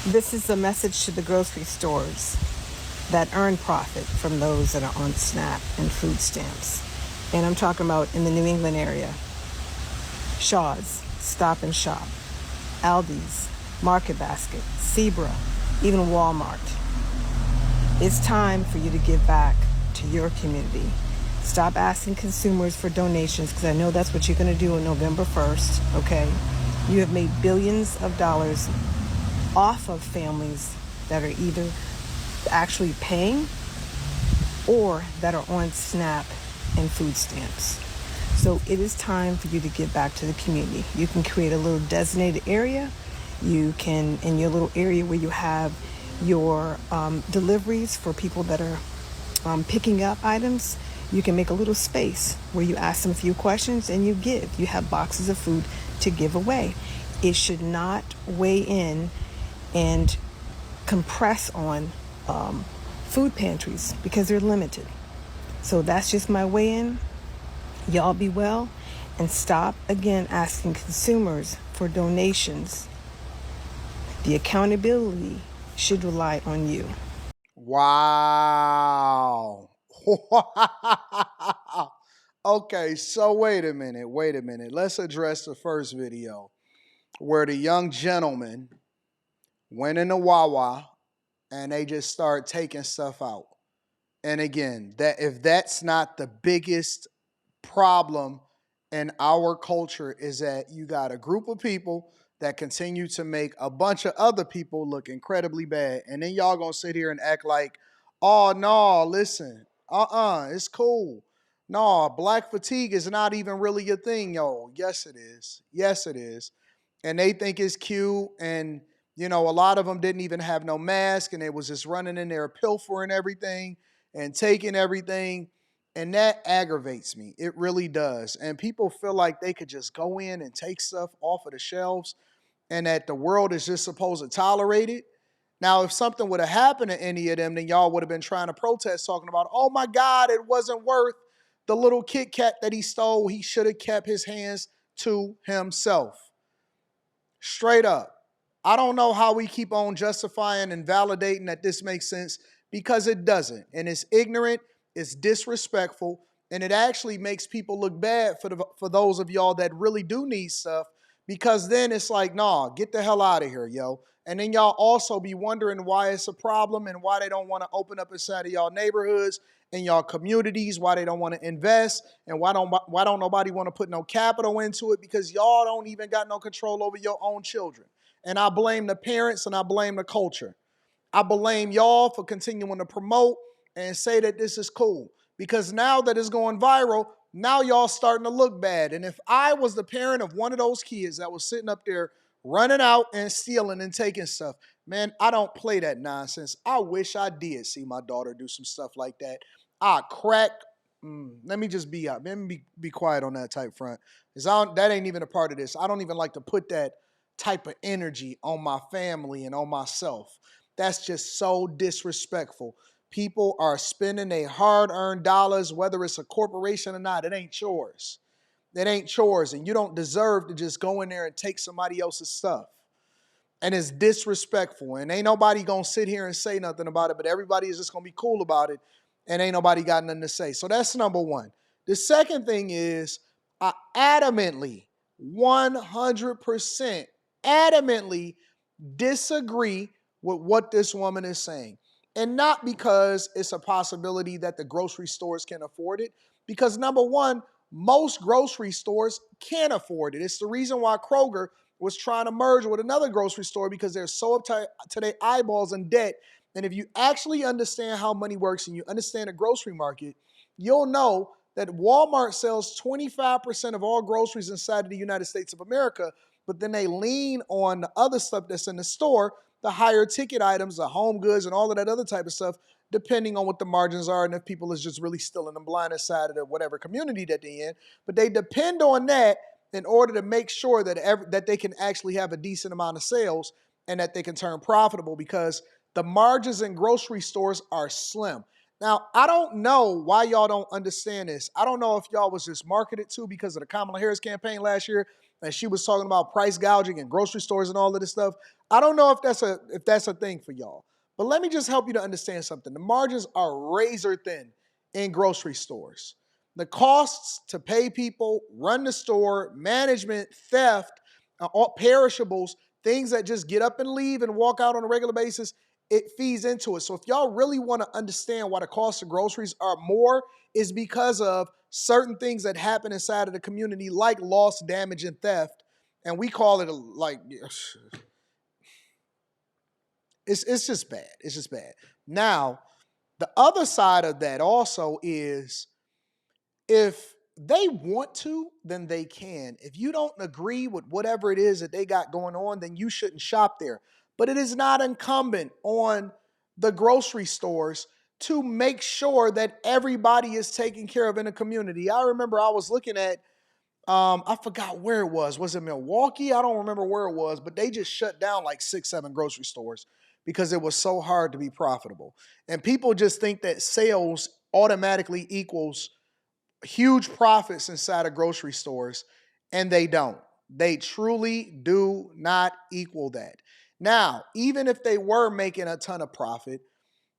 This is a message to the grocery stores that earn profit from those that are on SNAP and food stamps. And I'm talking about in the New England area. Shaw's, Stop and Shop, Aldi's, Market Basket, Zebra, even Walmart. It's time for you to give back to your community. Stop asking consumers for donations, because I know that's what you're going to do on November 1st, okay? You have made billions of dollars off of families that are either actually paying or that are on SNAP and food stamps. So it is time for you to give back to the community. You can create a little designated area. You can, in your little area where you have your deliveries for people that are picking up items, you can make a little space where you ask them a few questions and you give. You have boxes of food to give away. It should not weigh in and compress on food pantries because they're limited. So that's just my weigh in. Y'all be well and stop again asking consumers for donations. The accountability should rely on you. Wow. Okay, so wait a minute. Let's address the first video where the young gentleman went in the Wawa and they just start taking stuff out. And again, that if that's not the biggest problem in our culture is that you got a group of people that continue to make a bunch of other people look incredibly bad. And then y'all gonna sit here and act like, oh no, listen, it's cool. No, black fatigue is not even really a thing, yo. Yes, it is. Yes, it is. And they think it's cute. And, a lot of them didn't even have no mask and they was just running in there pilfering everything and taking everything. And that aggravates me. It really does. And people feel like they could just go in and take stuff off of the shelves and that the world is just supposed to tolerate it. Now, if something would have happened to any of them, then y'all would have been trying to protest, talking about, oh my God, it wasn't worth the little Kit Kat that he stole. He should have kept his hands to himself. Straight up. I don't know how we keep on justifying and validating that this makes sense because it doesn't. And it's ignorant, it's disrespectful, and it actually makes people look bad for those of y'all that really do need stuff because then it's like, nah, get the hell out of here, yo. And then y'all also be wondering why it's a problem and why they don't want to open up inside of y'all neighborhoods and y'all communities, why they don't want to invest, and why don't nobody want to put no capital into it because y'all don't even got no control over your own children. And I blame the parents and I blame the culture. I blame y'all for continuing to promote and say that this is cool because now that it's going viral, now y'all starting to look bad. And if I was the parent of one of those kids that was sitting up there running out and stealing and taking stuff, man, I don't play that nonsense. I wish I did see my daughter do some stuff like that. I crack. Let me just be out. Let me be quiet on that type front. Because that ain't even a part of this. I don't even like to put that type of energy on my family and on myself. That's just so disrespectful. People are spending their hard-earned dollars, whether it's a corporation or not. It ain't yours. It ain't yours, and you don't deserve to just go in there and take somebody else's stuff. And it's disrespectful, and ain't nobody gonna sit here and say nothing about it, but everybody is just gonna be cool about it, and ain't nobody got nothing to say. So that's number one. The second thing is I adamantly, 100% adamantly disagree with what this woman is saying. And not because it's a possibility that the grocery stores can afford it, because number one, most grocery stores can't afford it. It's the reason why Kroger was trying to merge with another grocery store because they're so up to their eyeballs in debt. And if you actually understand how money works and you understand the grocery market, you'll know that Walmart sells 25% of all groceries inside of the United States of America, but then they lean on the other stuff that's in the store, the higher ticket items, the home goods, and all of that other type of stuff, depending on what the margins are and if people is just really still in the blindest side of the whatever community that they're in. But they depend on that in order to make sure that they can actually have a decent amount of sales and that they can turn profitable because the margins in grocery stores are slim. Now, I don't know why y'all don't understand this. I don't know if y'all was just marketed to because of the Kamala Harris campaign last year, and she was talking about price gouging and grocery stores and all of this stuff. I don't know if that's a thing for y'all. But let me just help you to understand something. The margins are razor thin in grocery stores. The costs to pay people, run the store, management, theft, all perishables, things that just get up and leave and walk out on a regular basis, it feeds into it. So if y'all really want to understand why the cost of groceries are more, is because of certain things that happen inside of the community, like loss, damage, and theft. And we call it it's just bad. It's just bad. Now, the other side of that also is, if they want to, then they can. If you don't agree with whatever it is that they got going on, then you shouldn't shop there. But it is not incumbent on the grocery stores to make sure that everybody is taken care of in a community. I remember I was looking at, I forgot where it was. Was it Milwaukee? I don't remember where it was, but they just shut down like 6, 7 grocery stores because it was so hard to be profitable. And people just think that sales automatically equals huge profits inside of grocery stores, and they don't. They truly do not equal that. Now, even if they were making a ton of profit,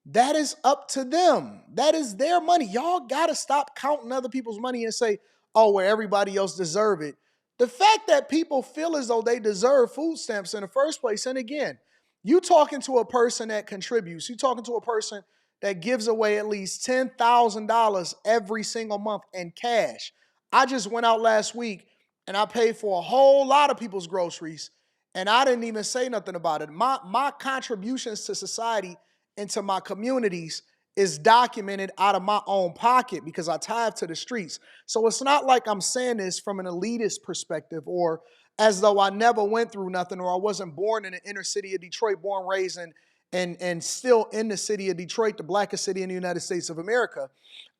that is up to them. That is their money. Y'all got to stop counting other people's money and say, oh, well, everybody else deserve it. The fact that people feel as though they deserve food stamps in the first place, and again, you talking to a person that contributes, you talking to a person that gives away at least $10,000 every single month in cash. I just went out last week and I paid for a whole lot of people's groceries, and I didn't even say nothing about it. My contributions to society into my communities is documented out of my own pocket because I tithe to the streets. So it's not like I'm saying this from an elitist perspective, or as though I never went through nothing, or I wasn't born in the inner city of Detroit, born, raised, and still in the city of Detroit, the blackest city in the United States of America.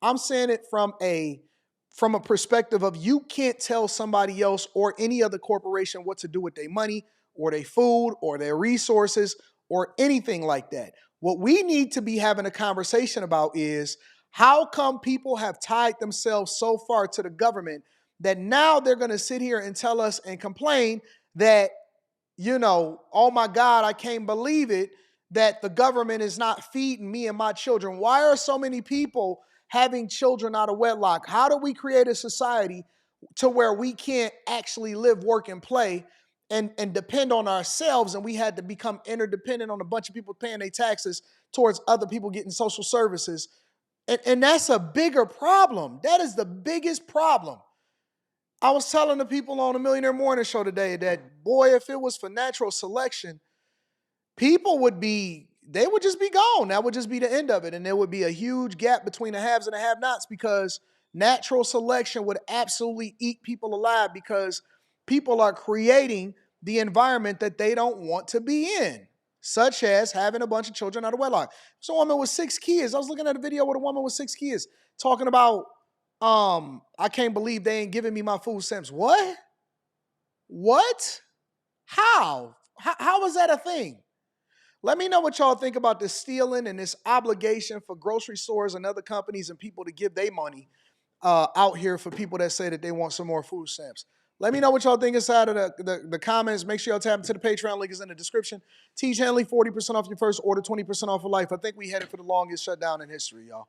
I'm saying it from a perspective of, you can't tell somebody else or any other corporation what to do with their money or their food or their resources or anything like that. What we need to be having a conversation about is, how come people have tied themselves so far to the government that now they're going to sit here and tell us and complain that, oh my God, I can't believe it, that the government is not feeding me and my children. Why are so many people having children out of wedlock? How do we create a society to where we can't actually live, work, and play and depend on ourselves, and we had to become interdependent on a bunch of people paying their taxes towards other people getting social services? And that's a bigger problem. That is the biggest problem. I was telling the people on the Millionaire Morning Show today that, boy, if it was for natural selection, people would just be gone. That would just be the end of it. And there would be a huge gap between the haves and the have-nots, because natural selection would absolutely eat people alive, because people are creating the environment that they don't want to be in, such as having a bunch of children out of wedlock. So a woman with 6 kids. I was looking at a video with a woman with 6 kids talking about, I can't believe they ain't giving me my food stamps. What? What? How? How is that a thing? Let me know what y'all think about this stealing and this obligation for grocery stores and other companies and people to give their money out here for people that say that they want some more food stamps. Let me know what y'all think inside of the comments. Make sure y'all tap into the Patreon. Link is in the description. Teach Henley, 40% off your first order, 20% off for life. I think we headed for the longest shutdown in history, y'all.